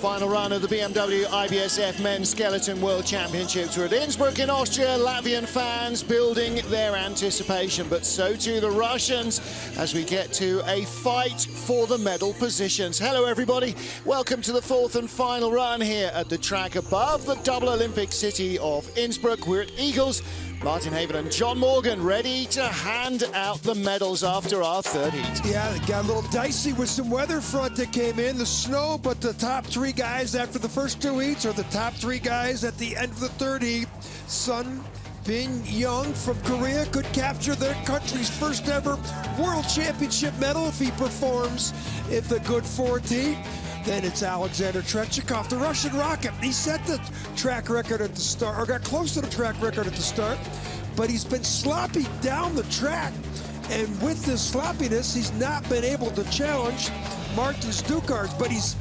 Final run of the BMW IBSF Men's Skeleton World Championships. We're at Innsbruck in Austria. Latvian fans building their anticipation, but so too the Russians as we get to a fight for the medal positions. Hello everybody, welcome to the fourth and final run here at the track above the double Olympic city of Innsbruck. We're at Eagles. Martin Haven and John Morgan ready to hand out the medals after our third heat. Yeah, it got a little dicey with some weather front that came in, the snow, but the top three guys after the first two heats are the top three guys at the end of the third heat. Sun Bin Young from Korea could capture their country's first ever World Championship medal if he performs in the good fourth heat. Then it's Alexander Tretiakov, the Russian rocket. He set the track record at the start, or got close to the track record at the start, but he's been sloppy down the track. And with this sloppiness, he's not been able to challenge Martin Stuckrad, but he's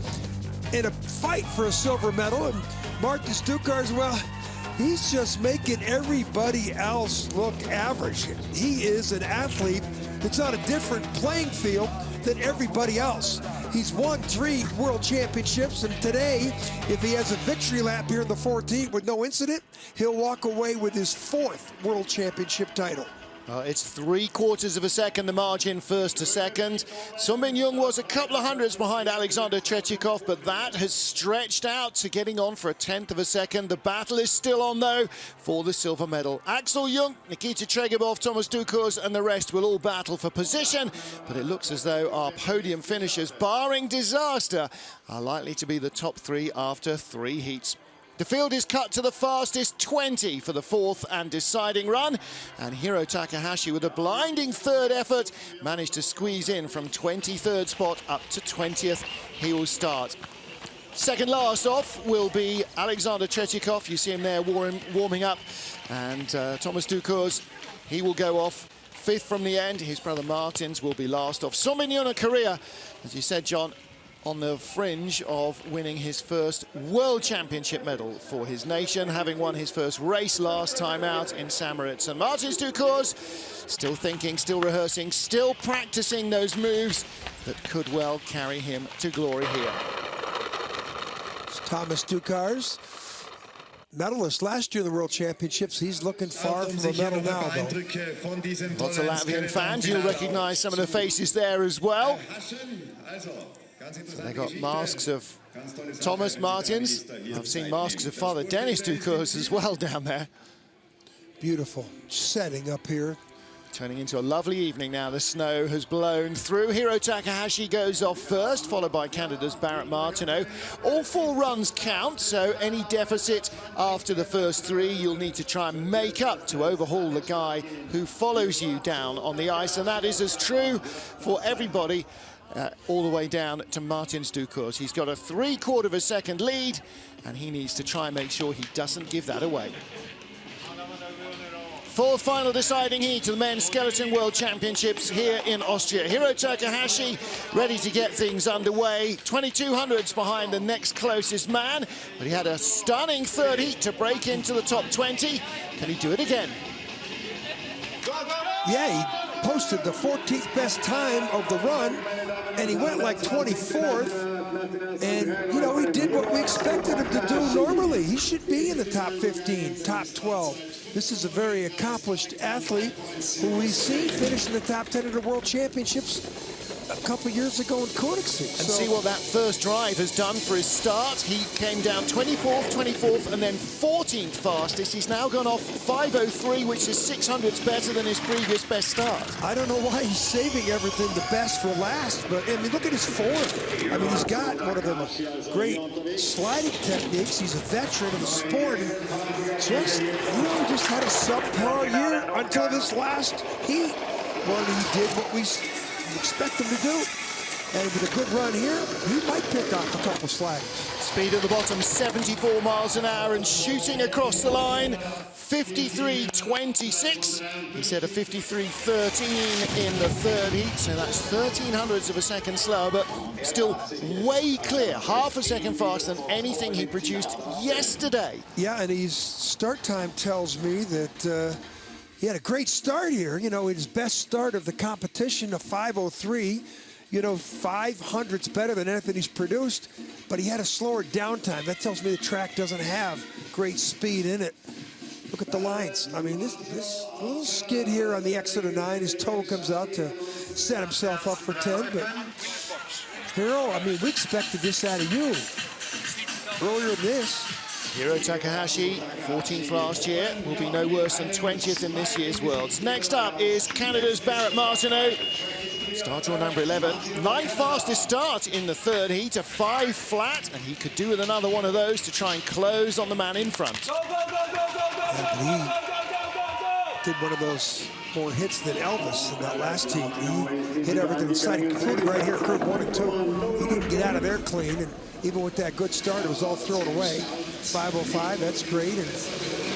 in a fight for a silver medal. And Martin Stuckrad, well, he's just making everybody else look average. He is an athlete that's on a different playing field than everybody else. He's won 3 world championships, and today, if he has a victory lap here in the 14th with no incident, he'll walk away with his 4th world championship title. It's 3/4 of a second, the margin first to second. Sun Bin Young was a couple of hundredths behind Alexander Tretiakov, but that has stretched out to getting on for a 1/10 of a second. The battle is still on, though, for the silver medal. Axel Jung, Nikita Tregebov, Thomas Dukurs, and the rest will all battle for position, but it looks as though our podium finishers, barring disaster, are likely to be the top 3 after 3 heats. The field is cut to the fastest 20 for the 4th and deciding run, and Hiro Takahashi, with a blinding third effort, managed to squeeze in from 23rd spot up to 20th. He will start. Second last off will be Alexander Tretiakov. You see him there warming up, and Thomas Dukurs, he will go off 5th from the end. His brother Martins will be last off. Sun Bin Young of Korea, as you said, John, on the fringe of winning his first World Championship medal for his nation, having won his first race last time out in Samoritz. And Martin Dukurs, still thinking, still rehearsing, still practicing those moves that could well carry him to glory here. It's Thomas Dukurs, medalist last year in the World Championships. He's looking far from a medal now, though. Lots of Latvian fans. You'll recognize some of the faces there as well. So they got masks of Thomas Martins. I've seen masks of Father Dennis Dukurs as well down there. Beautiful setting up here. Turning into a lovely evening now. The snow has blown through. Hiro Takahashi goes off first, followed by Canada's Barrett Martineau. All 4 runs count, so any deficit after the first 3, you'll need to try and make up to overhaul the guy who follows you down on the ice, and that is as true for everybody. All the way down to Martin Dukurs. He's got a 3/4 of a second lead, and he needs to try and make sure he doesn't give that away. 4th final deciding heat of the Men's Skeleton World Championships here in Austria. Hiro Takahashi ready to get things underway. 22 hundredths behind the next closest man, but he had a stunning third heat to break into the top 20. Can he do it again? Yeah, he posted the 14th best time of the run, and he went like 24th. And, you know, he did what we expected him to do normally. He should be in the top 15, top 12. This is a very accomplished athlete who we've seen finish in the top 10 of the World Championships a couple years ago in Königsegg. And see what that first drive has done for his start. He came down 24th, and then 14th fastest. He's now gone off 5:03, which is 6 hundredths better than his previous best start. I don't know why he's saving everything the best for last, but I mean, look at his form. I mean, he's got one of the great sliding techniques. He's a veteran of the sport. And just, you know, just had a subpar year until this last heat when he did what we expect him to do. And with a good run here, he might pick off a couple slags. Speed at the bottom, 74 miles an hour, and shooting across the line, 53.26. He said a 53.13 in the third heat, so that's 13 hundredths of a second slower, but still way clear, half a second faster than anything he produced yesterday. Yeah, and his start time tells me that he had a great start here. You know, his best start of the competition, a 5:03. you know, 500's better than anything he's produced, but he had a slower down time. That tells me the track doesn't have great speed in it. Look at the lines. I mean, this little skid here on the exit of 9, his toe comes out to set himself up for 10, but Hiro, I mean, we expected this out of you earlier than this. Hiro Takahashi, 14th last year, will be no worse than 20th in this year's Worlds. Next up is Canada's Barrett Martineau. Star draw number 11. 9th fastest start in the third heat, a 5 flat, and he could do with another one of those to try and close on the man in front. Yeah, he did one of those more hits than Elvis in that last heat. He hit everything inside, including right here, curve 1 and 2. He didn't get out of there clean, and even with that good start, it was all thrown away. 5:05, that's great, and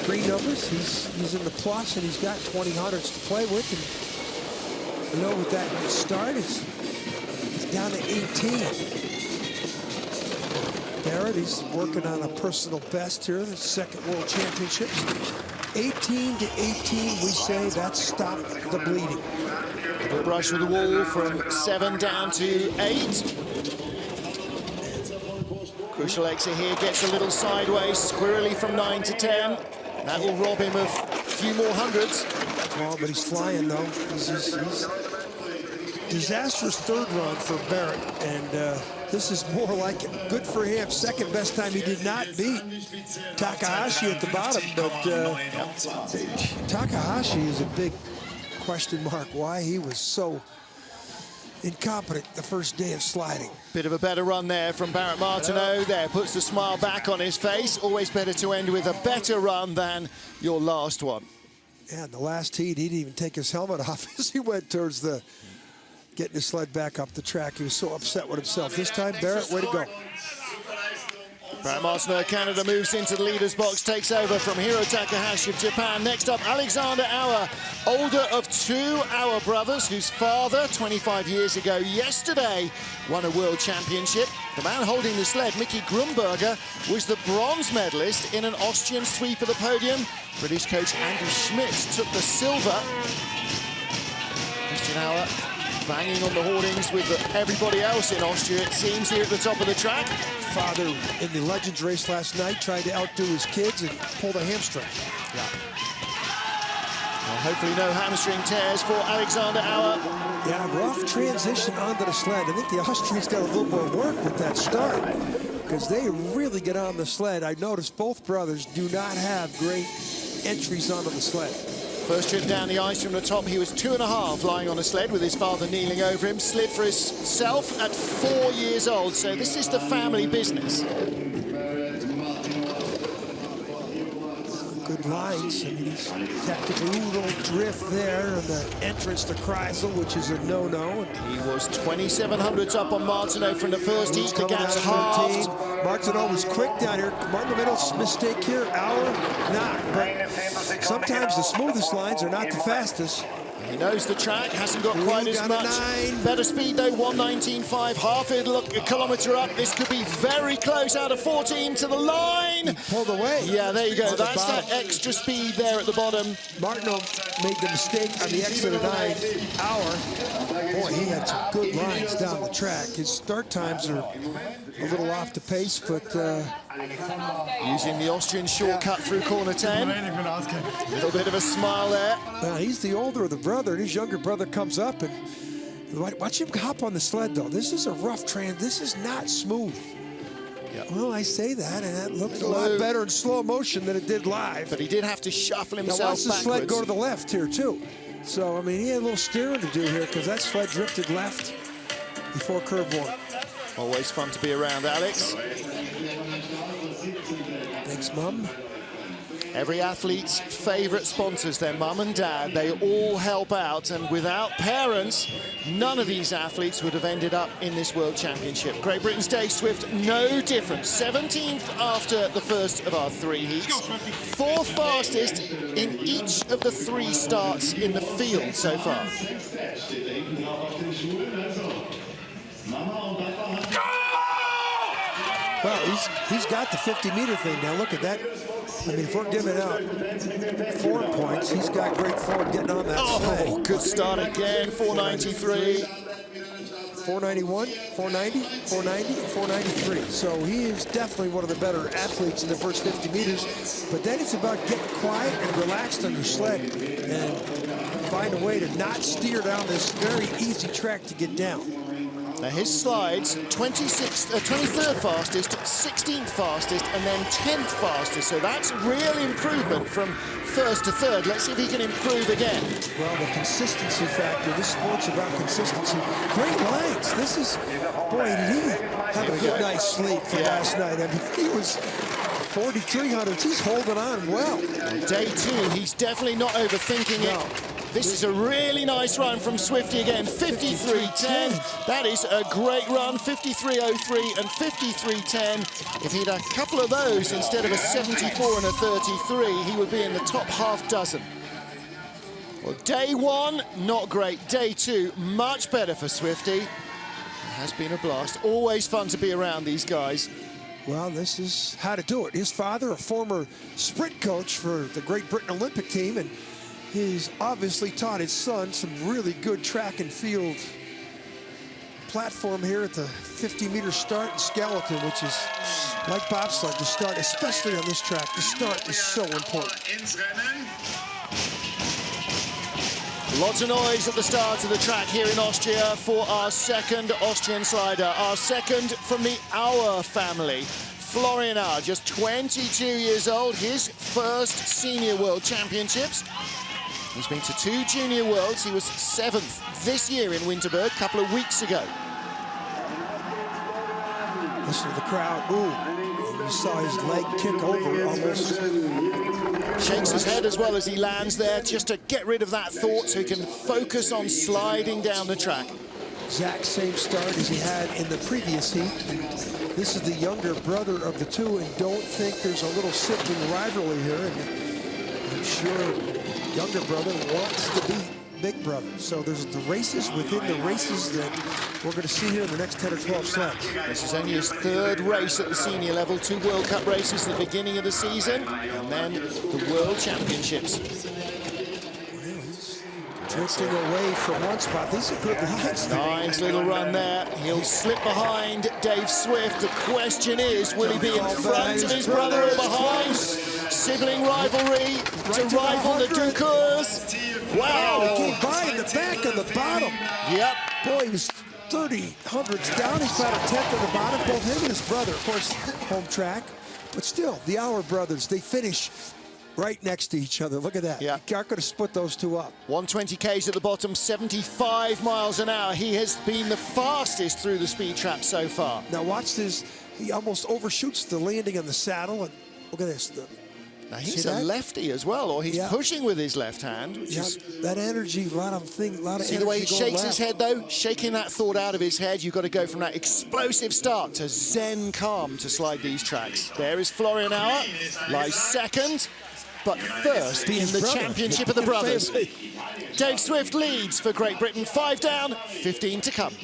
green numbers, he's in the plus, and he's got 20 hundreds to play with, and you know, with that start, he's down to 18. Barrett, he's working on a personal best here, the second World Championships. 18 to 18, we say that stopped the bleeding. Little brush with the wall from 7 down to 8. Crucial exit here, gets a little sideways, squirrely from 9 to 10. That will rob him of a few more hundreds. Oh, but he's flying, though. He's disastrous third run for Barrett, and this is more like it. Good for him. Second best time he did not beat Takahashi at the bottom, but Takahashi is a big question mark why he was so incompetent the first day of sliding. Bit of a better run there from Barrett Martineau. There, puts the smile back on his face. Always better to end with a better run than your last one. Yeah, in the last heat, he didn't even take his helmet off as he went towards the getting his sled back up the track. He was so upset with himself. This time, Barrett, way to go. Barrett Martineau, Canada moves into the leader's box, takes over from Hiro Takahashi of Japan. Next up, Alexander Auer, older of 2 Auer brothers, whose father, 25 years ago yesterday, won a world championship. The man holding the sled, Mickey Grumberger, was the bronze medalist in an Austrian sweep of the podium. British coach Andy Schmidt took the silver. Christian Auer banging on the hoardings with everybody else in Austria, it seems, here at the top of the track. Father in the Legends race last night tried to outdo his kids and pulled a hamstring. Yeah. Well, hopefully no hamstring tears for Alexander Auer. Yeah, rough transition onto the sled. I think the Austrians got a little more work with that start because they really get on the sled. I noticed both brothers do not have great entries onto the sled. First trip down the ice from the top, he was 2.5 lying on a sled with his father kneeling over him. Slid for himself at 4 years old, so this is the family business. Good lines. I mean, he's tactically a little drift there on the entrance to Kreisel, which is a no-no. He was 2,700s up on Martineau from the first heat. The gap's halved. Martineau was quick down here. Martin in the middle, mistake here. Auer, not. But sometimes the smoothest lines are not the fastest. He knows the track, hasn't got quite as much. Better speed though, 1:19.5, half a kilometre up. This could be very close out of 14 to the line. He pulled away. Yeah, there you go. That's that extra speed there at the bottom. Martineau made the mistake on the exit of 9. Auer, boy, he had some good lines down the track. His start times are a little off the pace, but using the Austrian shortcut through corner 10. A little bit of a smile there. He's the older of the brother, and his younger brother comes up, and watch him hop on the sled, though. This is a rough this is not smooth. Yep. Well, I say that, and that looked a lot better in slow motion than it did live. But he did have to shuffle himself now watch the backwards. sled go to the left here, too. So, I mean, he had a little steering to do here, because that sled drifted left before curve 1. Always fun to be around, Alex. Thanks, Mum. Every athlete's favorite sponsors, their mum and dad, they all help out, and without parents, none of these athletes would have ended up in this World Championship. Great Britain's Dave Swift, no different. 17th after the first of our 3 heats. 4th fastest in each of the 3 starts in the field so far. Well, he's got the 50-meter thing now. Look at that. I mean, if we're giving out form points, he's got great form getting on that sled. Good start again, 493. 491, 490, 490, and 493. So he is definitely one of the better athletes in the first 50 meters. But then it's about getting quiet and relaxed on your sled and find a way to not steer down this very easy track to get down. Now his slides, 23rd fastest, 16th fastest, and then 10th fastest. So that's real improvement from first to third. Let's see if he can improve again. Well, the consistency factor, this sport's about consistency. Great lines. This is, boy, did he have a good night's sleep for last night. I mean, he was 4,300. He's holding on well. Day two, he's definitely not overthinking it. This is a really nice run from Swifty again, 53.10. That is a great run, 53.03 and 53.10. If he'd a couple of those instead of a 74 and a 33, he would be in the top half dozen. Well, day one, not great. Day two, much better for Swifty. It has been a blast. Always fun to be around these guys. Well, this is how to do it. His father, a former sprint coach for the Great Britain Olympic team, and he's obviously taught his son some really good track and field platform here at the 50-meter start and skeleton, which is like bobsled, the start, especially on this track. The start is so important. Lots of noise at the start of the track here in Austria for our second Austrian slider, our second from the Auer family. Florian Auer, just 22 years old, his first senior world championships. He's been to 2 junior worlds. He was 7th this year in Winterberg a couple of weeks ago. Listen to the crowd. Ooh, you saw his leg kick over almost. Shakes his head as well as he lands there, just to get rid of that thought so he can focus on sliding down the track. Exact same start as he had in the previous heat. This is the younger brother of the two, and don't think there's a little sibling rivalry here. And I'm sure younger brother wants to be big brother. So there's the races within the races that we're going to see here in the next 10 or 12 sleds. This is only his 3rd race at the senior level, 2 World Cup races at the beginning of the season, and then the World Championships. Well, he's drifting away from one spot. These are good lines. Nice little run there. He'll slip behind Dave Swift. The question is, will he be in front of his brother or behind? Sibling rivalry to rival the Ducours. Wow. He came by in the back and the bottom. Yep. Boy, he was 30 hundredths down. He's about a 10th at the bottom. Both him and his brother, of course, home track. But still, the Auer brothers, they finish right next to each other. Look at that. Yeah. You aren't going to split those two up. 120 Ks at the bottom, 75 miles an hour. He has been the fastest through the speed trap so far. Now watch this. He almost overshoots the landing on the saddle. And look at this. Now he's a lefty as well, or he's pushing with his left hand. Which is that energy, a lot of see the way he shakes his head, though? Shaking that thought out of his head. You've got to go from that explosive start to zen calm to slide these tracks. There is Florian Auer, lies second, but first in the championship of the brothers. Dave Swift leads for Great Britain. 5 down, 15 to come.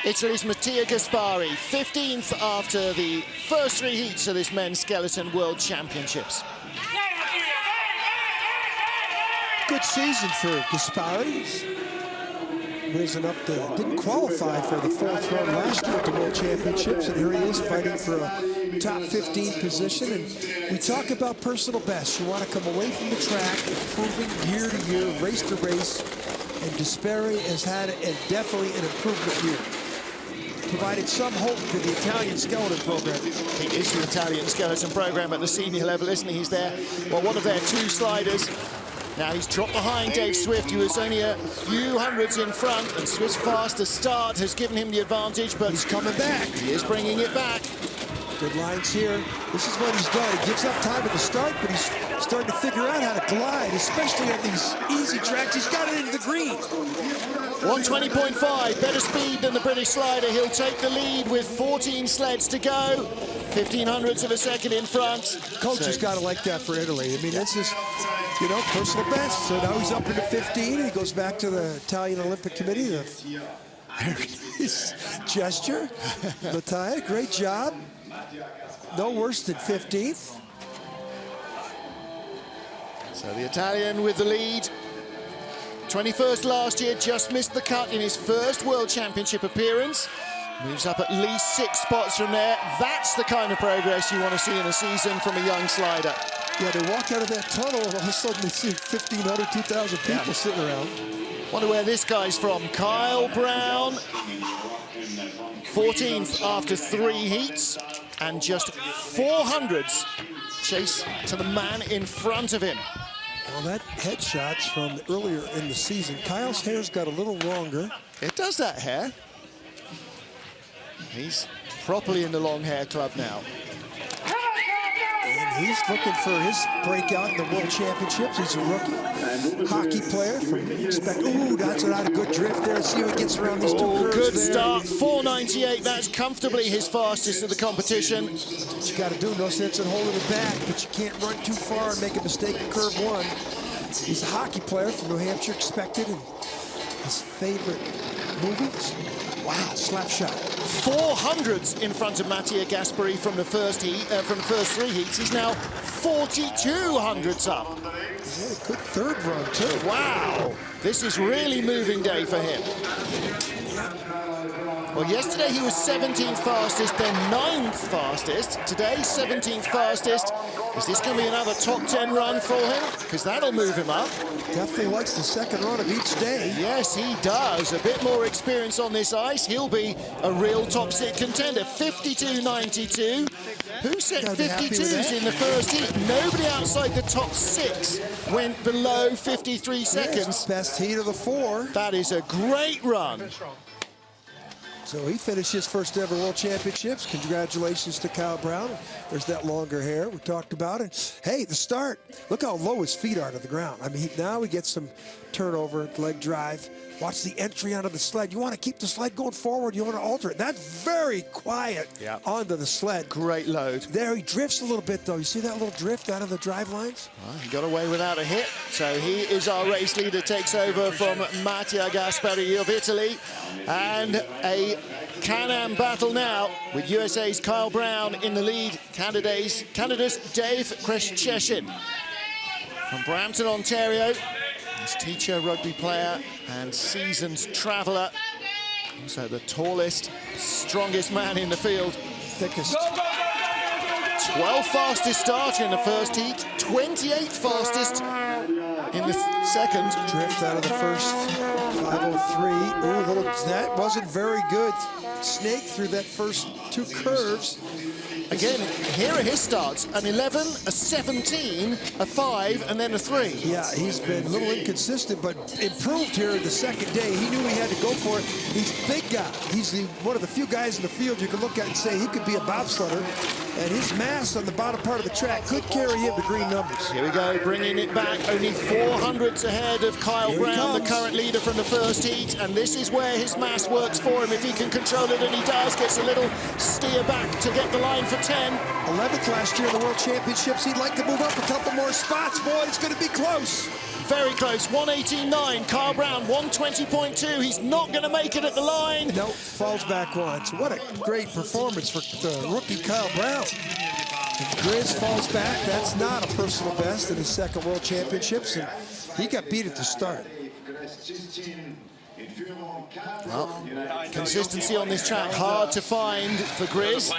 Italy's Mattia Gaspari, 15th after the first 3 heats of this men's skeleton world championships. Good season for Gaspari. Risen up to, didn't qualify for the 4th run last year at the World Championships, and here he is fighting for a top 15 position. And we talk about personal best. You want to come away from the track, improving year to year, race to race, and Gaspari has had definitely an improvement year. Provided some hope for the Italian skeleton program. He is the Italian skeleton program at the senior level, isn't he? He's there, well, one of their 2 sliders. Now he's dropped behind Dave Swift, who was only a few hundreds in front, and Swift's faster start has given him the advantage, but he's coming back. He is bringing it back. Good lines here. This is what he's done. He gives up time at the start, but he's starting to figure out how to glide, especially on these easy tracks. He's got it into the green. 120.5, better speed than the British slider. He'll take the lead with 14 sleds to go. 1500ths of a second in front. Coach has got to like that for Italy. I mean, this is, you know, personal best. So now he's up into 15. He goes back to the Italian Olympic Committee. His gesture. Mattia, great job. No worse than 15th. So the Italian with the lead. 21st last year, just missed the cut in his first World Championship appearance. Moves up at least 6 spots from there. That's the kind of progress you want to see in a season from a young slider. Yeah, they walk out of that tunnel and all of a sudden they see 1,500, 2,000 people sitting around. Wonder where this guy's from. Kyle Brown, 14th after 3 heats, and just 400s chase to the man in front of him. Well, that headshot's from earlier in the season. Kyle's hair's got a little longer. It does that hair. He's properly in the long hair club now. And he's looking for his breakout in the World Championships. He's a rookie hockey player from ooh, that's not a good drift there. See how he gets around these 2 curves good there. start, 498. That's comfortably his fastest of the competition. What you got to do, no sense in holding it back, but you can't run too far and make a mistake in curve 1. He's a hockey player from New Hampshire, expected, and his favorite movies. Wow, slap shot. 400s in front of Mattia Gaspari from the first heat, from the first 3 heats. He's now 4,200s up. He's had a good 3rd run, too. Wow, this is really moving day for him. Well, yesterday he was 17th fastest, then 9th fastest. Today, 17th fastest. Is this going to be another top 10 run for him? Because that'll move him up. Definitely likes the 2nd run of each day. Yes, he does. A bit more experience on this ice. He'll be a real top 6 contender. 52.92. Who set 52s in the first heat? Nobody outside the top 6 went below 53 seconds. Yes, best heat of the 4. That is a great run. So he finished his first ever World Championships. Congratulations to Kyle Brown. There's that longer hair we talked about. And hey, the start, look how low his feet are to the ground. I mean, now he gets some turnover, leg drive. Watch the entry onto the sled. You want to keep the sled going forward. You want to alter it. That's very quiet onto the sled. Great load. There, he drifts a little bit, though. You see that little drift out of the drive lines? Well, he got away without a hit. So he is our race leader, takes over from Mattia Gaspari of Italy. And a Can-Am battle now with USA's Kyle Brown in the lead. Canada's Dave Kreshcheshin from Brampton, Ontario. His teacher, rugby player, and seasoned traveller. Also the tallest, strongest man in the field. Thickest. 12th fastest start in the first heat, 28th fastest in the second. Drift out of the first 503. Ooh, little, that wasn't very good. Snake through that first 2 curves. Again, here are his starts: an 11, a 17, a 5, and then a 3. Yeah, he's been a little inconsistent, but improved here the 2nd day. He knew he had to go for it. He's a big guy. He's one of the few guys in the field you can look at and say he could be a bobsledder. And his mass on the bottom part of the track could carry him to green numbers. Here we go, bringing it back. Only 400s ahead of Kyle Brown, the current leader from the first heat. And this is where his mass works for him. If he can control it, and he does, gets a little steer back to get the line for 10. 11th last year in the World Championships. He'd like to move up a couple more spots. Boy, it's going to be close. Very close, 118.9. Kyle Brown, 120.2. He's not going to make it at the line. Nope, falls back once. What a great performance for the rookie Kyle Brown. And Grizz falls back. That's not a personal best in his 2nd World Championships, and he got beat at the start. Well, consistency on this track hard to find for Grizz.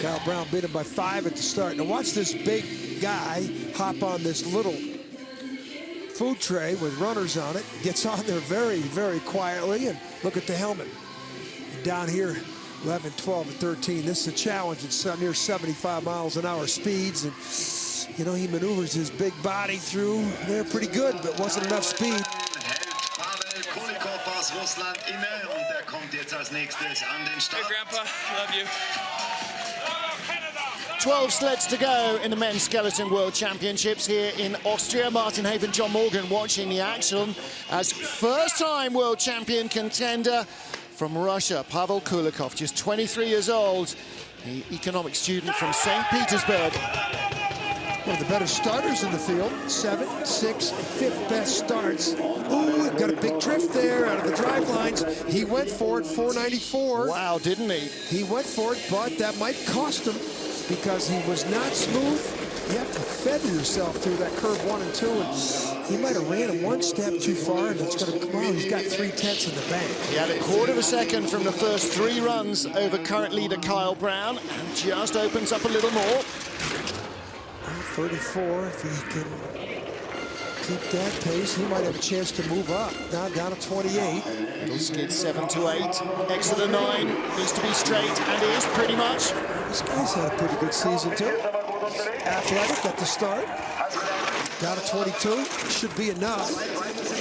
Kyle Brown beat him by 5 at the start. Now watch this big guy hop on this little food tray with runners on it. Gets on there very, very quietly, and look at the helmet. And down here, 11, 12, and 13. This is a challenge. It's near 75 miles an hour speeds, and you know, he maneuvers his big body through there pretty good, but wasn't enough speed. Hey, Grandpa, love you. 12 sleds to go in the men's skeleton world championships here in Austria. Martin Haven, John Morgan watching the action as first-time world champion contender from Russia, Pavel Kulikov, just 23 years old, the economic student from St. Petersburg. One of the better starters in the field. 7, 6, and 5th best starts. Ooh, got a big drift there out of the drive lines. He went for it, 494. Wow, didn't he? He went for it, but that might cost him because he was not smooth you have to feather yourself through that curve 1 and 2, and he might have ran it one step too far, and it's going to come out. He's got 3/10 in the bank. He had a quarter of a second from the first 3 runs over current leader Kyle Brown, and just opens up a little more. 34, if he can keep that pace, he might have a chance to move up. Now down to 28. Little skid 7 to 8. Exeter 9 needs to be straight, and is pretty much. This guy's had a pretty good season too. Athletic at the start. Down to 22. Should be enough.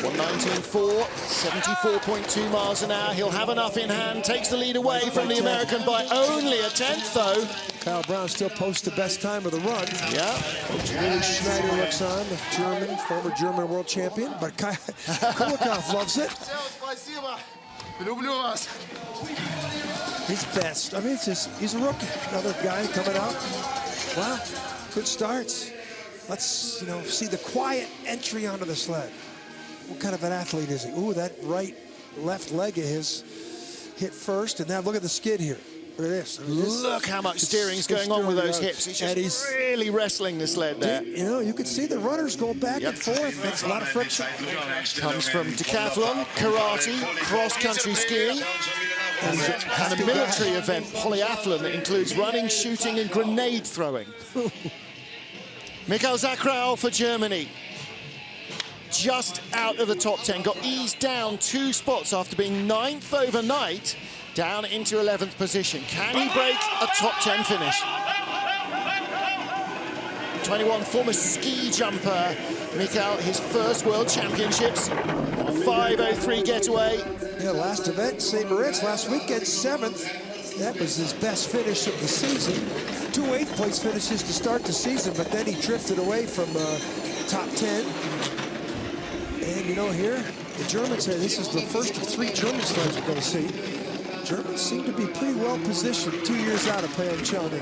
119.4, 74.2 miles an hour. He'll have enough in hand. Takes the lead away from the American by only a 10th, though. Kyle Brown still posts the best time of the run. Yeah. Coach Willi Schneider looks on, the German, former German world champion, but Kulikov loves it. He's best. I mean, it's just, he's a rookie. Another guy coming out. Wow, good starts. Let's, see the quiet entry onto the sled. What kind of an athlete is he? Ooh, that left leg of his hit first, and now look at the skid here. Look at this. I mean, look how much steering's going on with those hips. He's just really wrestling the sled there. You can see the runners go back and forth. That's a lot of friction. Comes from decathlon, karate, cross-country skiing, and a military event, polyathlon, that includes running, shooting, and grenade throwing. Mikhail Zakrau for Germany. Just out of the top 10, got eased down 2 spots after being 9th overnight, down into 11th position. Can he break a top 10 finish? 21, former ski jumper, Mikhail, his first World Championships, a 5:03 getaway. Yeah, last event, St. Moritz, last weekend, 7th. That was his best finish of the season. 2 8th place finishes to start the season, but then he drifted away from top 10. And here, the Germans say this is the first of 3 German sleds we're going to see. Germans seem to be pretty well positioned 2 years out of Pyeongchang.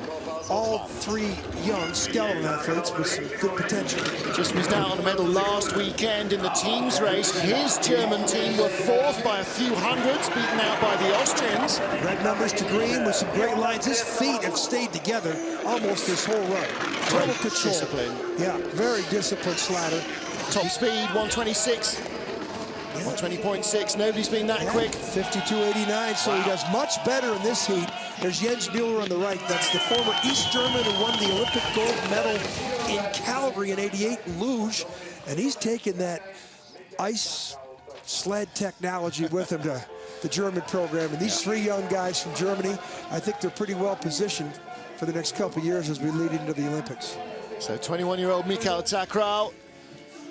All 3 young skeleton athletes with some good potential. Just missed out on a medal last weekend in the teams race. His German team were 4th by a few hundreds, beaten out by the Austrians. Red numbers to green with some great lines. His feet have stayed together almost this whole run. Total control. Discipline. Yeah, very disciplined slider. Top speed, 126. 120.6, nobody's been that quick. 52.89, so he does much better in this heat. There's Jens Mueller on the right. That's the former East German who won the Olympic gold medal in Calgary in '88 in luge. And he's taken that ice sled technology with him to the German program. And these 3 young guys from Germany, I think they're pretty well positioned for the next couple of years as we lead into the Olympics. So 21-year-old Mikhail Zakrau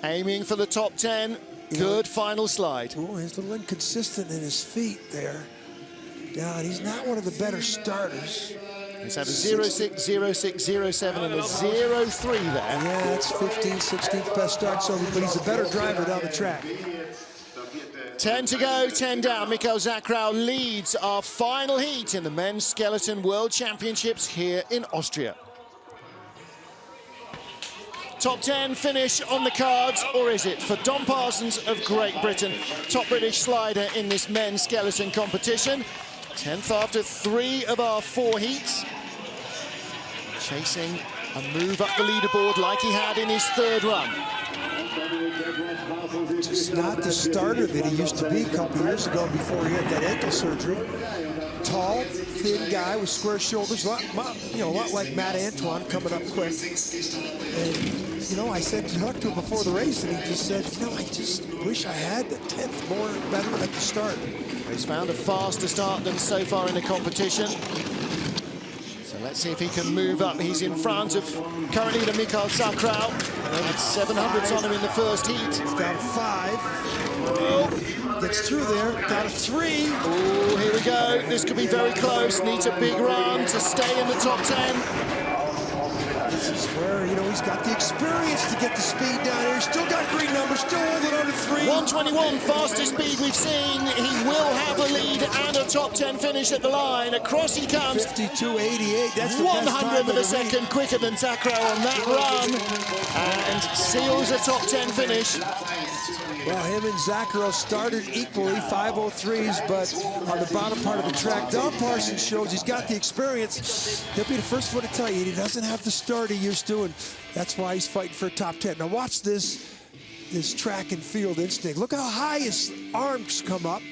aiming for the top 10. Good final slide. Oh, he's a little inconsistent in his feet there. Yeah, and he's not one of the better starters. He's had a 0.6, 0.6, 0.7, and a 0.3 there. Yeah, it's 15th, 16th best start, so but he's a better driver down the track. 10 to go, 10 down. Mikhail Zakrau leads our final heat in the Men's Skeleton World Championships here in Austria. Top 10 finish on the cards, or is it for Don Parsons of Great Britain, top British slider in this men's skeleton competition. 10th after 3 of our 4 heats. Chasing a move up the leaderboard like he had in his 3rd run. Just not the starter that he used to be a couple years ago before he had that ankle surgery. Tall, thin guy with square shoulders, a lot like Matt Antoine, coming up quick. And, I said, talked to him before the race, and he just said, I just wish I had the 10th more better at the start. He's found a faster start than so far in the competition. So let's see if he can move up. He's in front of current leader Mikhail Zakrau. And had 700s on him in the first heat. He's down 5. Oh, gets through there, down to 3. Oh, here we go. This could be very close. Needs a big run to stay in the top 10. This is where, he's got the experience to get the speed down here. He's still got green numbers. still holding under 3. 121, fastest speed we've seen. He will have a lead and a top 10 finish at the line. Across he comes. 52.88. That's the 100th of a best time second quicker than Takro on that run, and seals a top 10 finish. Well, him and Zacharow started equally, 5:03s, but on the bottom part of the track, Don Parsons shows he's got the experience. He'll be the first one to tell you he doesn't have the start he used to, and that's why he's fighting for a top 10. Now watch this track and field instinct. Look how high his arms come up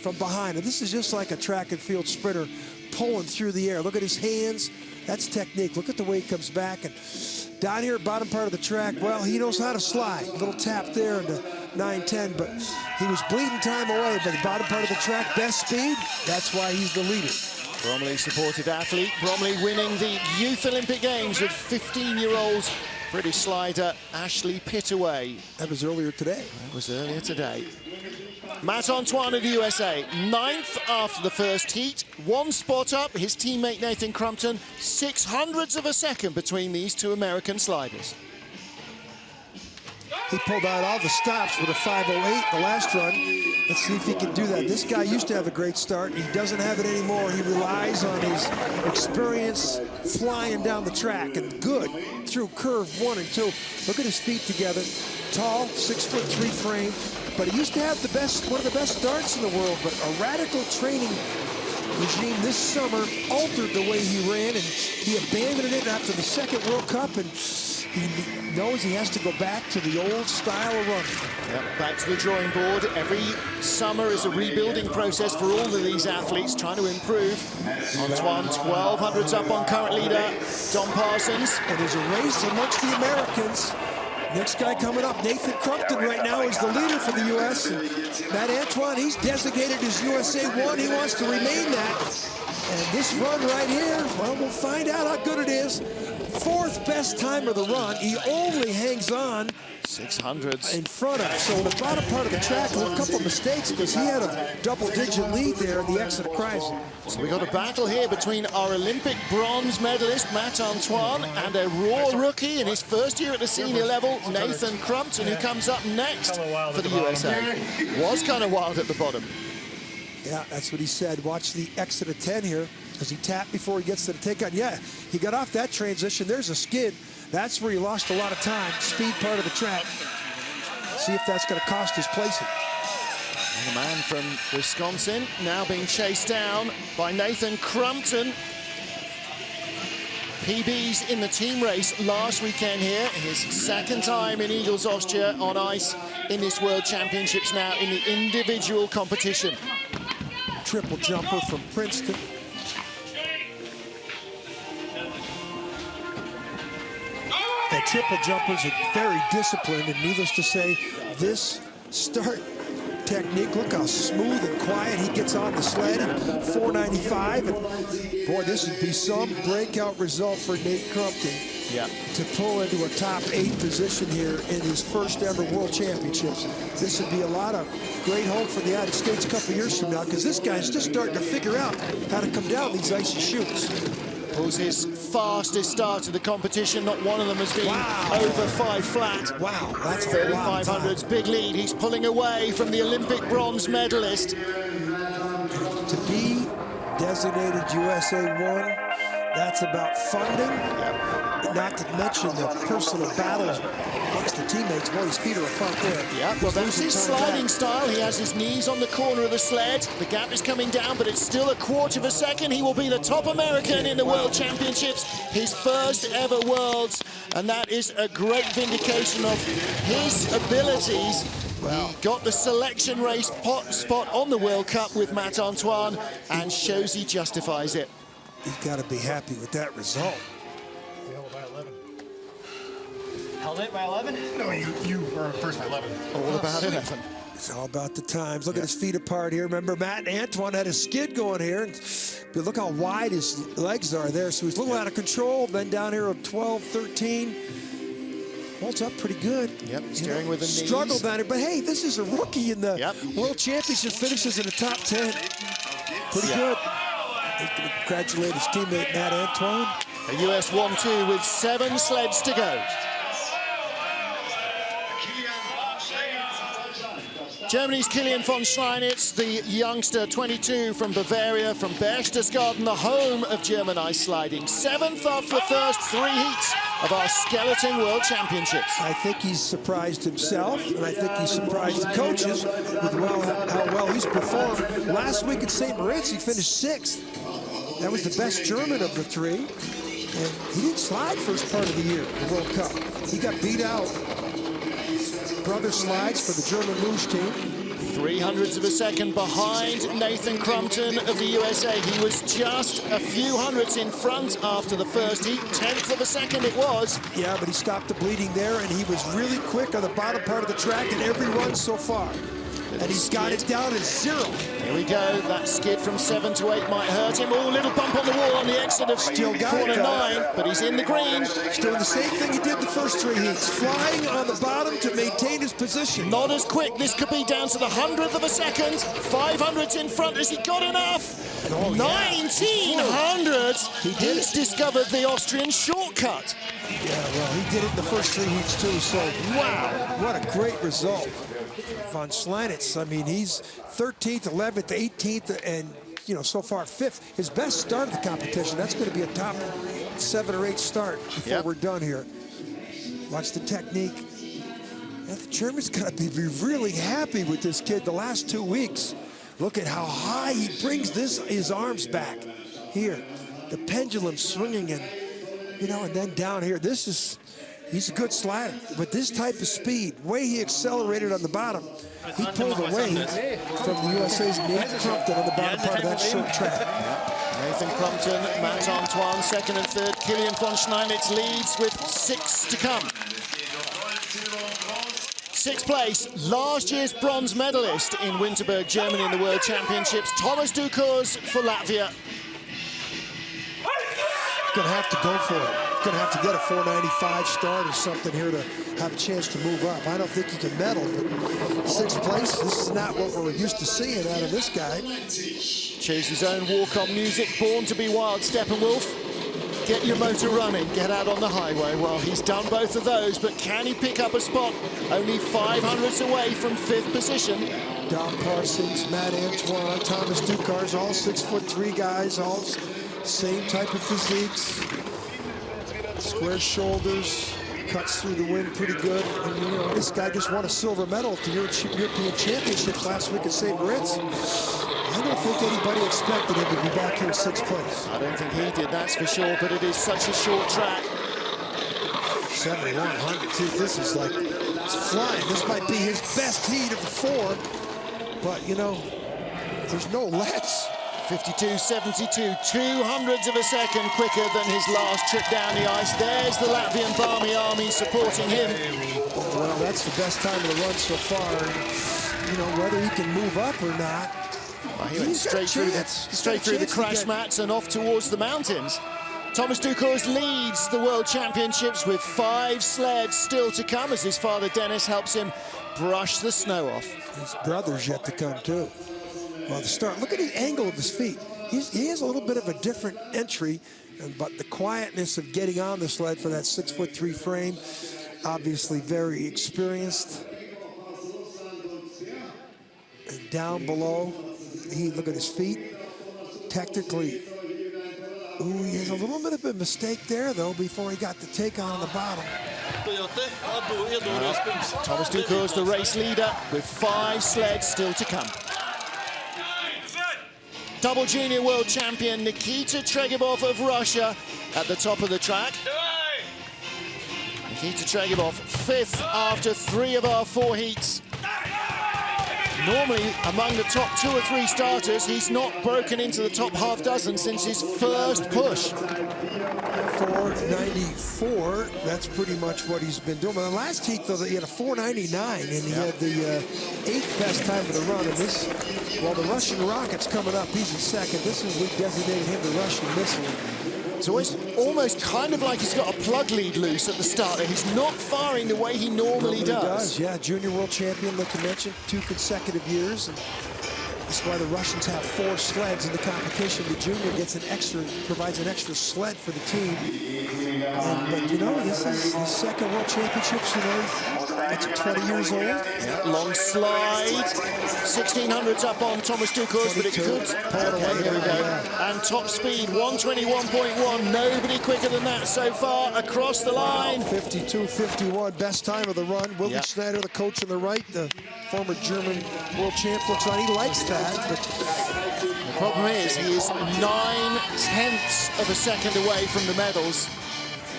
from behind him. This is just like a track and field sprinter pulling through the air. Look at his hands. That's technique. Look at the way he comes back. And down here, bottom part of the track, well, he knows how to slide. A little tap there into 9:10, but he was bleeding time away. But the bottom part of the track, best speed, that's why he's the leader. Bromley supported athlete. Bromley winning the Youth Olympic Games with 15-year-old British slider Ashley Pittaway. That was earlier today. That was earlier today. Matt Antoine of the USA, 9th after the first heat, 1 spot up. His teammate Nathan Crumpton, 600ths of a second between these two American sliders. He pulled out all the stops with a 5:08 the last run. Let's see if he can do that. This guy used to have a great start, and he doesn't have it anymore. He relies on his experience flying down the track, and good through curve 1 and 2. Look at his feet together. Tall, 6'3" frame, but he used to have one of the best starts in the world, but a radical training regime this summer altered the way he ran, and he abandoned it after the second World Cup, and he knows he has to go back to the old style of running. Yep, back to the drawing board. Every summer is a rebuilding process for all of these athletes trying to improve. Antoine, 1200s up on current leader Don Parsons. And there's a race amongst the Americans. Next guy coming up, Nathan Crumpton right now is the leader for the U.S. And Matt Antoine, he's designated as USA 1. He wants to remain that. And this run right here, well, we'll find out how good it is. 4th best time of the run. He only hangs on 600s in front of. So the bottom part of the track, a couple of mistakes because he had a double-digit lead there in the exit of Kreisel. So we got a battle here between our Olympic bronze medalist Matt Antoine and a raw rookie in his first year at the senior level, Nathan Crumpton, who comes up next for the USA. Was kind of wild at the bottom. Yeah, that's what he said. Watch the exit of 10 here. Does he tap before he gets to the takeout? Yeah, he got off that transition. There's a skid. That's where he lost a lot of time. Speed part of the track. See if that's going to cost his placing. And the man from Wisconsin now being chased down by Nathan Crumpton. PBs in the team race last weekend here. His 2nd time in Eagles Austria on ice in this World Championships now in the individual competition. Triple jumper from Princeton. The triple jumpers are very disciplined, and needless to say, this start technique, look how smooth and quiet he gets on the sled at 495. And boy, this would be some breakout result for Nate Crumpton. Yeah. To pull into a top 8 position here in his first ever World Championships. This would be a lot of great hope for the United States a couple years from now, because this guy's just starting to figure out how to come down these icy chutes. Pulls his fastest start to the competition. Not one of them has been over 5 flat. Wow, that's 3500s, big lead. He's pulling away from the Olympic bronze medalist. To be designated USA 1, that's about funding. Not to mention the personal battles amongst the teammates. Boy, his feet are apart there. Yeah, well, that's his sliding style. He has his knees on the corner of the sled. The gap is coming down, but it's still a 1/4 of a second. He will be the top American in the World Championships, his first ever Worlds, and that is a great vindication of his abilities. He got the selection race spot on the World Cup with Matt Antoine and shows he justifies it. He's got to be happy with that result. Held it by 11? No, you were first by 11. All about 11. It's all about the times. Look at his feet apart here. Remember, Matt Antoine had a skid going here. But look how wide his legs are there. So he's a little out of control. Then down here of 12, 13. Holds up pretty good. Yep, steering with the knees. Struggled down here. But hey, this is a rookie in the World Championship. Finishes in the top 10. Pretty good. He can congratulate his teammate, Matt Antoine. A US 1-2 with 7 sleds to go. Germany's Kilian von Schleinitz, the youngster, 22, from Bavaria, from Berchtesgaden, the home of German ice sliding. 7th after the first 3 heats of our Skeleton World Championships. I think he's surprised himself, and I think he surprised the coaches with how well he's performed. Last week at St. Moritz, he finished 6th. That was the best German of the 3. And he didn't slide first part of the year, the World Cup. He got beat out. Brother slides for the German luge team. 300ths of a second behind Nathan Crumpton of the USA. He was just a few hundredths in front after the first heat. 10th of a second it was. Yeah, but he stopped the bleeding there, and he was really quick on the bottom part of the track in every run so far. And he's got it down at 0. Here we go. That skid from 7 to 8 might hurt him. Oh, little bump on the wall on the exit of corner 9, but he's in the green. He's doing the same thing he did the first 3 heats, flying on the bottom to maintain his position. Not as quick. This could be down to the 100th of a second. 500ths in front. Has he got enough? Oh, 1900ths. He's discovered the Austrian shortcut. Yeah, well, he did it in the first 3 heats too, so wow, what a great result. Von Schleinitz, I mean, he's 13th, 11th, 18th, and, you know, so far 5th. His best start of the competition. That's going to be a top 7 or 8 start before we're done here. Watch the technique. And the Germans got to be really happy with this kid the last 2 weeks. Look at how high he brings his arms back. Here, the pendulum swinging, and, you know, and then down here. He's a good slider, but this type of speed, way he accelerated on the bottom, he pulled away from the USA's Nathan Crumpton on the bottom part of that short track. Nathan Crumpton, Matt Antoine, 2nd and 3rd. Kilian von Schleinitz leads with 6 to come. 6th place, last year's bronze medalist in Winterberg, Germany in the World Championships, Thomas Dukurs for Latvia. Going to have to go for it. Going to have to get a 495 start or something here to have a chance to move up. I don't think he can medal, but 6th place, this is not what we're used to seeing out of this guy. Choose his own walk-on music, Born to be Wild, Steppenwolf. Get your motor running, get out on the highway. Well, he's done both of those, but can he pick up a spot? Only 500ths away from 5th position. Don Parsons, Matt Antoine, Thomas Dukurs, all 6'3" guys, all same type of physiques. Square shoulders, cuts through the wind pretty good. And, you know, this guy just won a silver medal at the European Championships last week at St. Moritz. I don't think anybody expected him to be back here in 6th place. I don't think he did, that's for sure, but it is such a short track. 7100, this is like, it's flying. This might be his best heat of the 4, but, you know, there's no lets. 52.72, 200ths of a second quicker than his last trip down the ice. There's the Latvian Barmy Army supporting him. Well, that's the best time of the run so far. You know, whether he can move up or not. Well, he went straight through the crash mats and off towards the mountains. Thomas Dukurs leads the World Championships with 5 sleds still to come as his father Dennis helps him brush the snow off. His brother's yet to come too. Well, the start, look at the angle of his feet. He has a little bit of a different entry, but the quietness of getting on the sled for that 6'3" frame, obviously very experienced. And down below, look at his feet. Technically, he has a little bit of a mistake there, though, before he got the take on the bottom. Thomas Dukurs, the race leader, with 5 sleds still to come. Double junior world champion Nikita Tregibov of Russia at the top of the track. Nikita Tregibov, 5th after 3 of our 4 heats. Normally, among the top 2 or 3 starters, he's not broken into the top half dozen since his first push. 494, that's pretty much what he's been doing. Well, the last heat, though, he had a 499, and he had the 8th best time of the run. And this, well, the Russian rocket's coming up. He's in 2nd. This is, we designated him the Russian missile. So it's almost kind of like he's got a plug lead loose at the start. He's not firing the way he normally does. Yeah, junior world champion, like you mentioned, 2 consecutive years. And that's why the Russians have 4 sleds in the competition. The junior gets provides an extra sled for the team. But, you know, this is his 2nd world championships. You know, That's 20 years old. Yeah, long slide. 1600s up on Thomas Ducours, but it could. Okay, here we go. And top speed, 121.1. Nobody quicker than that so far across the line. 52-51, best time of the run. Willy Schneider, the coach on the right, the former German world champ, looks on. He likes that. But the problem is he is 9/10 of a second away from the medals.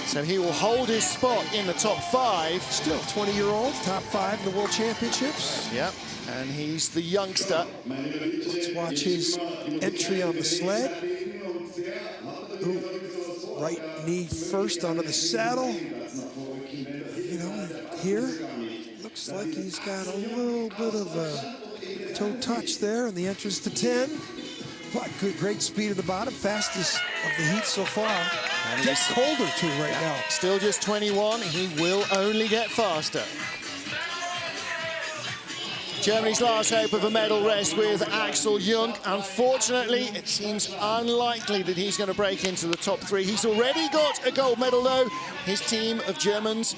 So he will hold his spot in the top 5. Still 20-year-old, top 5 in the World Championships. Yep, and he's the youngster. Let's watch his entry on the sled. Ooh, right knee first onto the saddle. You know, here, looks like he's got a little bit of a toe touch there in the entrance to 10. But good, great speed at the bottom, fastest of the heat so far. And it's colder too right now. Still just 21, he will only get faster. Germany's last hope of a medal rests with Axel Jung. Unfortunately, it seems unlikely that he's going to break into the top 3. He's already got a gold medal though. His team of Germans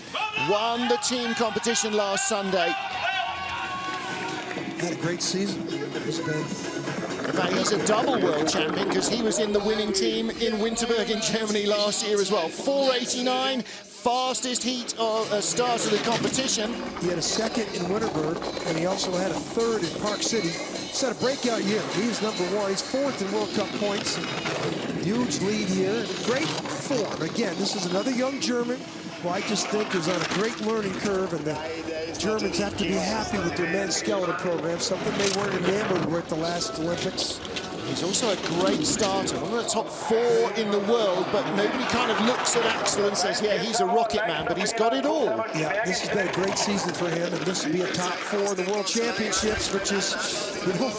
won the team competition last Sunday. Had a great season. He's been... In fact, he's a double world champion because he was in the winning team in Winterberg in Germany last year as well. 4:89, fastest heat of a start of the competition. He had a second in Winterberg, and he also had a third in Park City. He's had a breakout year. He's #1. He's 4th in World Cup points. Huge lead here. Great form. Again, this is another young German who I just think is on a great learning curve, and the Germans have to be happy with their men's skeleton program, something they weren't enamored with at the last Olympics. He's also a great starter, one of the top 4 in the world, but nobody kind of looks at Axel and says, yeah, he's a rocket man, but he's got it all. Yeah, this has been a great season for him, and this will be a top 4 in the World Championships, which is, you know,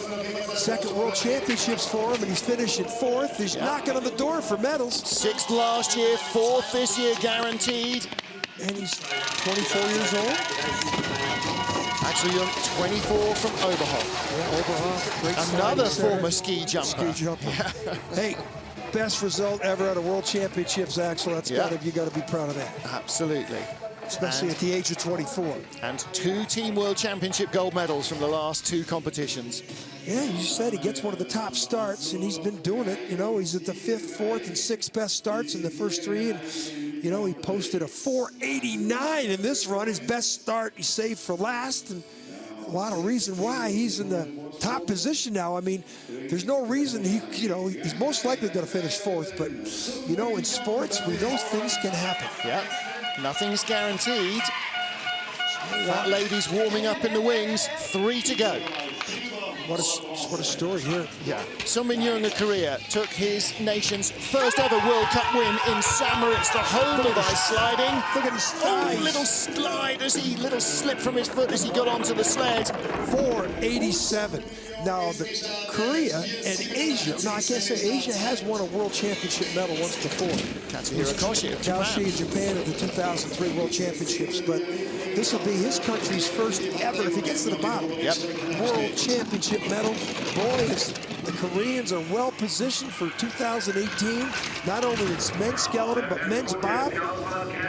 second World Championships for him, and he's finishing 4th. He's knocking on the door for medals. 6th last year, 4th this year guaranteed. And he's 24 years old. Axel Jung, 24 from Oberhof. Yeah, Oberhof, great another center. former ski jumper. Hey, best result ever at a World Championships, Axel. That's you got to be proud of that. Absolutely. Especially at the age of 24. And 2 Team World Championship gold medals from the last 2 competitions. Yeah, you said he gets one of the top starts, and he's been doing it. You know, he's at the 5th, 4th, and 6th best starts in the first 3. And, you know, he posted a 4:89 in this run. His best start he saved for last. And a lot of reason why he's in the top position now. I mean, there's no reason he's most likely going to finish 4th. But, you know, in sports, we know things can happen. Yeah. Nothing's guaranteed. That lady's warming up in the wings. 3 to go. What a story here. Yeah. Sunbin Jung of Korea took his nation's first ever World Cup win in St. Moritz, the home of ice sliding. Look at his thighs. Oh, little slide little slip from his foot as he got onto the sled. 4:87. Now, Korea and Asia, no, I can't say Asia has won a World Championship medal once before. Katsuhiro Koshi of Japan. Koshi in Japan at the 2003 World Championships, but this will be his country's first ever, if he gets to the bottom, World Championship medal. Boys, the Koreans are well positioned for 2018. Not only its men's skeleton, but men's bob.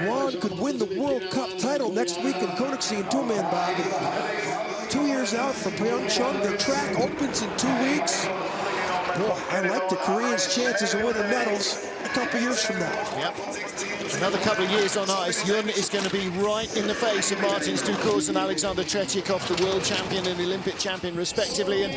One could win the World Cup title next week in Königssee in 2-man bob. 2 years out from Pyeongchang, the track opens in 2 weeks. Boy, I like the Koreans' chances of winning medals a couple years from now. Yep. Another couple of years on ice. Jung is going to be right in the face of Martins Ducours and Alexander Tretyakov, the world champion and Olympic champion respectively, and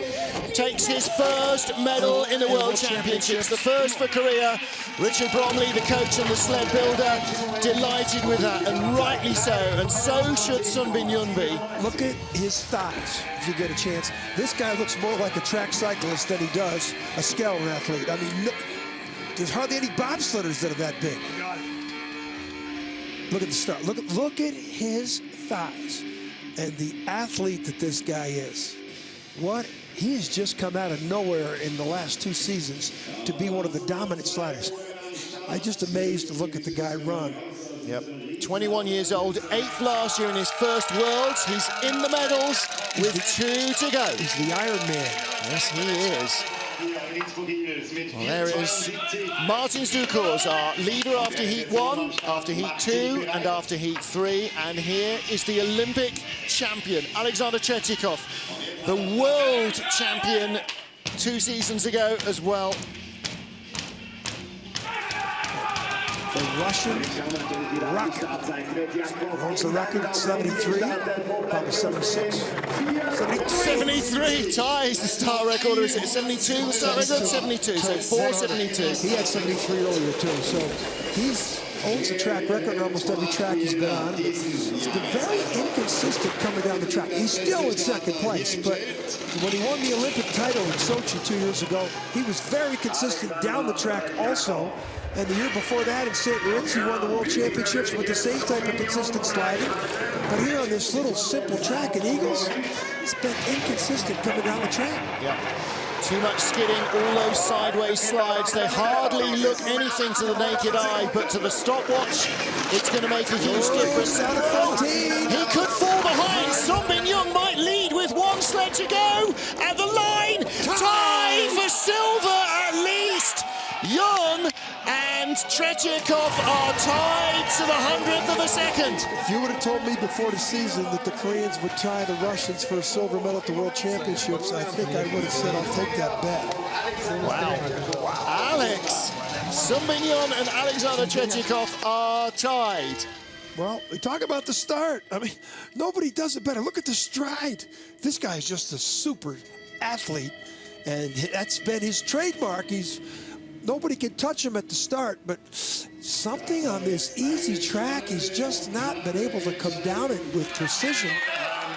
takes his first medal in the World Championships, the first for Korea. Richard Bromley, the coach and the sled builder, delighted with that, and rightly so, and so should Sunbin Jung be. Look at his thighs, if you get a chance. This guy looks more like a track cyclist than he does a skeleton athlete. I mean, there's hardly any bobsledders that are that big. Look at the start. Look at his thighs and the athlete that this guy is. He has just come out of nowhere in the last 2 seasons to be one of the dominant sliders. I'm just amazed to look at the guy run. Yep. 21 years old, 8th last year in his first Worlds. He's in the medals with 2 to go. He's the Iron Man. Yes, he is. Well, there it is. Martins Dukurs, our leader after Heat 1, after Heat 2, and after Heat 3. And here is the Olympic champion, Alexander Tretyakov, the world champion 2 seasons ago as well. The Russian rocket holds the record, 73, probably 76. 73 ties the start record, or is it 72 the start record? 72, so 472. He had 73 earlier too, so he owns the track record on almost every track he's been on. He's been very inconsistent coming down the track. He's still in second place, but when he won the Olympic title in Sochi 2 years ago, he was very consistent down the track also. And the year before that in St. Moritz, he won the World Championships with the same type of consistent sliding. But here on this little simple track in Eagles, he's been inconsistent coming down the track. Yeah. Too much skidding, all those sideways slides. They hardly look anything to the naked eye, but to the stopwatch, it's going to make a huge difference. He could fall behind. Sung Bin Young might lead with 1 sled to go. At the line, tie for silver at least. Young and Tretyakov are tied to the 100th of a second. If you would have told me before the season that the Koreans would tie the Russians for a silver medal at the World Championships, I think I would have said, I'll take that bet. Wow. Alex, Sung Bin Young and Alexander Tretyakov are tied. Well, we talk about the start. I mean, nobody does it better. Look at the stride. This guy's just a super athlete, and that's been his trademark. Nobody can touch him at the start, but something on this easy track, he's just not been able to come down it with precision.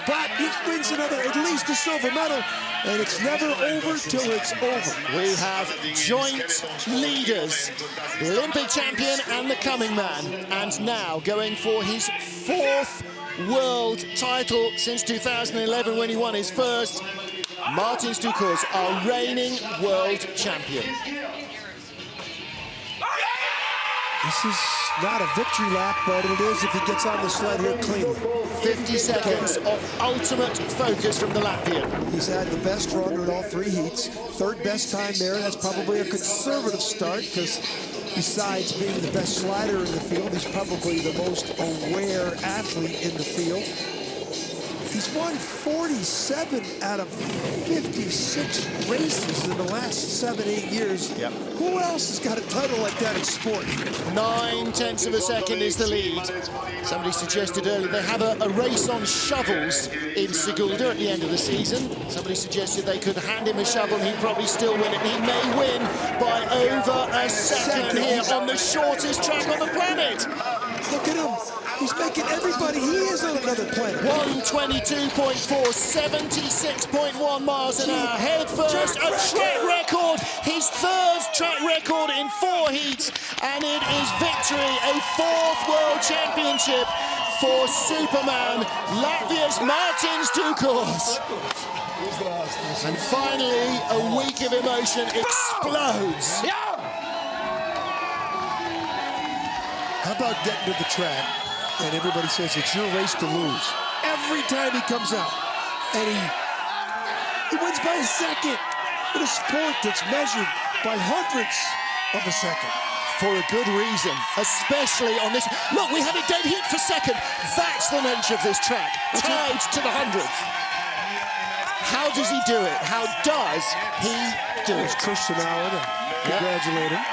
But he wins at least a silver medal, and it's never over till it's over. We have joint leaders, the Olympic champion and the coming man, and now going for his 4th world title since 2011 when he won his first. Martins Dukurs, our reigning world champion. This is not a victory lap, but it is if he gets on the sled here cleanly. 50 seconds of ultimate focus from the Latvian. He's had the best run in all 3 heats. 3rd best time there. That's probably a conservative start because besides being the best slider in the field, he's probably the most aware athlete in the field. He's won 47 out of 56 races in the last 7-8 years. Yep. Who else has got a title like that in sport? 9/10 of a second is the lead. Somebody suggested earlier they have a race on shovels in Sigulda at the end of the season. Somebody suggested they could hand him a shovel and he'd probably still win it. He may win by over a second here on the shortest track on the planet. Look at him. He's making everybody, he is on another planet. 122.4, 76.1 miles an hour. Head first, a track record. His 3rd track record in 4 heats. And it is victory, a 4th world championship for Superman, Latvia's Martins Dukurs. And finally, a week of emotion explodes. How about getting to the track and everybody says it's your race to lose? Every time he comes out, and he wins by a second in a sport that's measured by hundredths of a second. For a good reason, especially on this. Look, we have it dead heat for second. That's the nature of this track. Tied to the 100th. How does he do it? How does he do it? Christian Allen, congratulate him.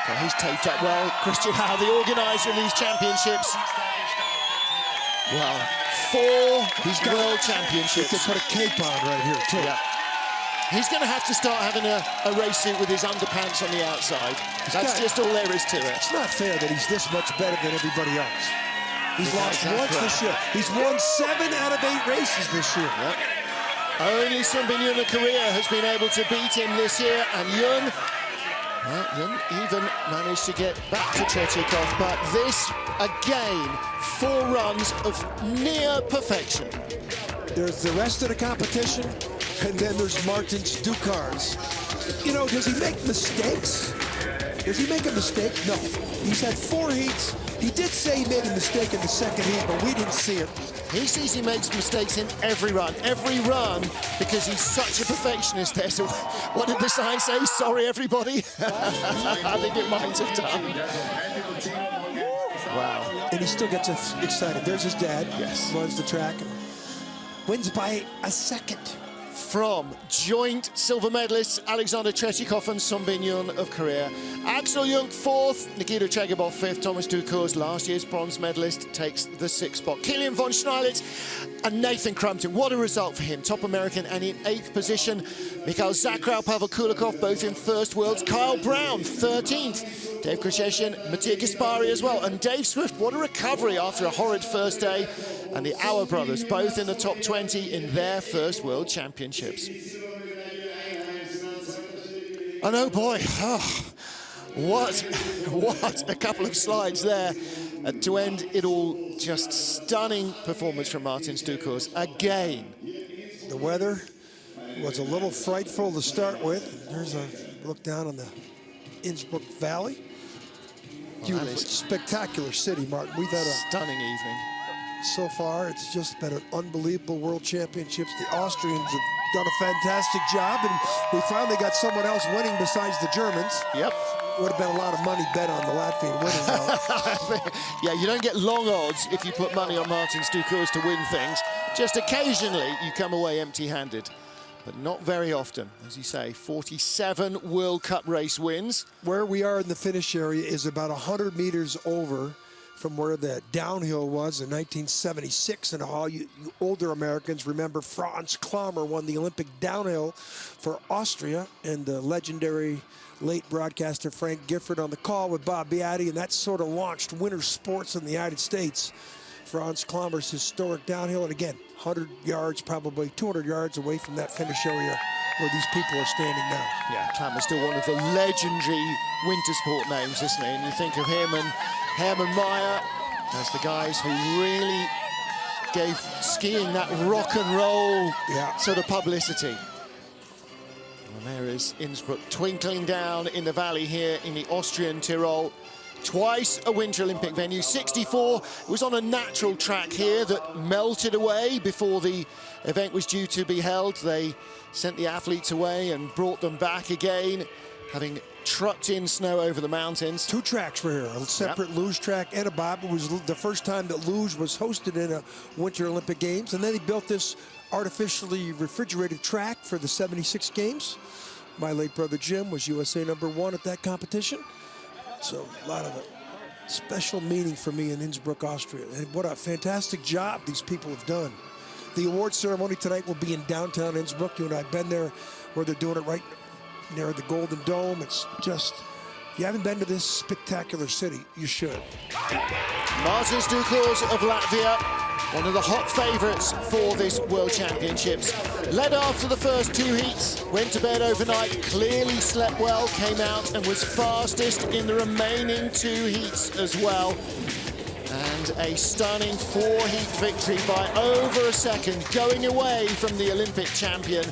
Well, he's taped up well. Christian Howe, the organizer of these championships. Well, 4 world championships. He could put a cape on right here, too. Yeah. He's going to have to start having a race suit with his underpants on the outside. That's just all there is to it. It's not fair that he's this much better than everybody else. He's lost once this year. He's won 7 out of 8 races this year. Yep. Only Sung Bin Young of Korea has been able to beat him this year, and Young even managed to get back to Tretyakov, but this, again, 4 runs of near perfection. There's the rest of the competition, and then there's Martins Dukurs. You know, does he make mistakes? Does he make a mistake? No. He's had 4 heats. He did say he made a mistake in the 2nd heat, but we didn't see it. He sees he makes mistakes in every run, because he's such a perfectionist there. So what did the sign say? Sorry, everybody. I think it might have done. Wow. And he still gets excited. There's his dad. Yes. Runs the track and wins by a second. From joint silver medalists Alexander Tretyakov and Sun Bin Yun of Korea. Axel Jung fourth, Nikita Chagabov fifth, Thomas Dukurs, last year's bronze medalist, takes the sixth spot. Kilian von Schneiderlitz and Nathan Crumpton, what a result for him. Top American and in eighth position. Mikhail Zakharov, Pavel Kulikov, both in first worlds. Kyle Brown, 13th. Dave Krisheshin, Mattia Gaspari as well. And Dave Swift, what a recovery after a horrid first day. And the Auer brothers, both in the top 20 in their first World Championships. And oh boy, what a couple of slides there to end it all. Just stunning performance from Martins Dukurs again. The weather was a little frightful to start with. There's a look down on the Innsbruck Valley. Beautiful, spectacular city, Martin. We've had a stunning evening. So far, it's just been an unbelievable World Championships. The Austrians have done a fantastic job, and we finally got someone else winning besides the Germans. Yep. Would have been a lot of money bet on the Latvian winning. Yeah, you don't get long odds if you put money on Martins Dukurs to win things. Just occasionally you come away empty-handed, but not very often. As you say, 47 World Cup race wins. Where we are in the finish area is about 100 meters over from where the downhill was in 1976, and all you older Americans remember Franz Klammer won the Olympic downhill for Austria, and the legendary late broadcaster Frank Gifford on the call with Bob Beatty, and that sort of launched winter sports in the United States. Franz Klammer's historic downhill, and again, 100 yards, probably 200 yards away from that finish area where these people are standing now. Yeah, Klammer's still one of the legendary winter sport names, isn't he? And you think of him and Hermann Maier as the guys who really gave skiing that rock and roll sort of publicity. And there is Innsbruck twinkling down in the valley here in the Austrian Tyrol. Twice a Winter Olympic venue, 64. It was on a natural track here that melted away before the event was due to be held. They sent the athletes away and brought them back again, having trucked in snow over the mountains. Two tracks for here, a separate luge track and a bob. It was the first time that luge was hosted in a Winter Olympic Games, and then he built this artificially refrigerated track for the 76 Games. My late brother Jim was USA #1 at that competition. So a lot of a special meaning for me in Innsbruck, Austria. And what a fantastic job these people have done. The award ceremony tonight will be in downtown Innsbruck. You and I have been there where they're doing it right near the Golden Dome. It's just, if you haven't been to this spectacular city, you should. Martins Dukurs of Latvia, one of the hot favourites for this World Championships. Led after the first two heats, went to bed overnight, clearly slept well, came out and was fastest in the remaining two heats as well. And a stunning four-heat victory by over a second, going away from the Olympic champion.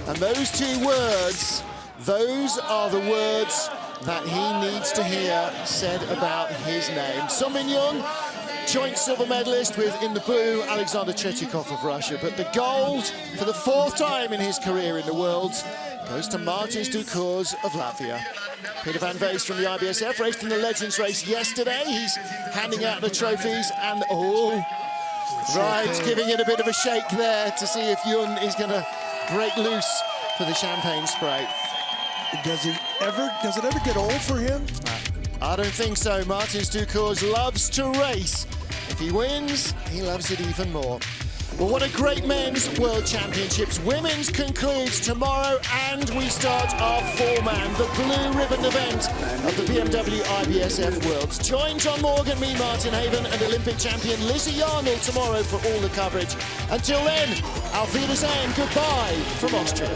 And those two words, those are the words that he needs to hear said about his name. Sun Bin Yun, joint silver medalist with, in the blue, Alexander Tretyakov of Russia. But the gold, for the fourth time in his career in the world, goes to Martins Dukurs of Latvia. Peter van Vees from the IBSF raced in the Legends race yesterday. He's handing out the trophies and, giving it a bit of a shake there to see if Yun is going to break loose for the champagne spray. Does it ever get old for him? I don't think so. Martins Dukurs loves to race. If he wins, he loves it even more. Well, what a great men's World Championships. Women's concludes tomorrow, and we start our four-man, the blue ribbon event of the BMW IBSF Worlds. Join John Morgan, me, Martin Haven, and Olympic champion Lizzie Arnold tomorrow for all the coverage. Until then, auf Wiedersehen, goodbye from Austria.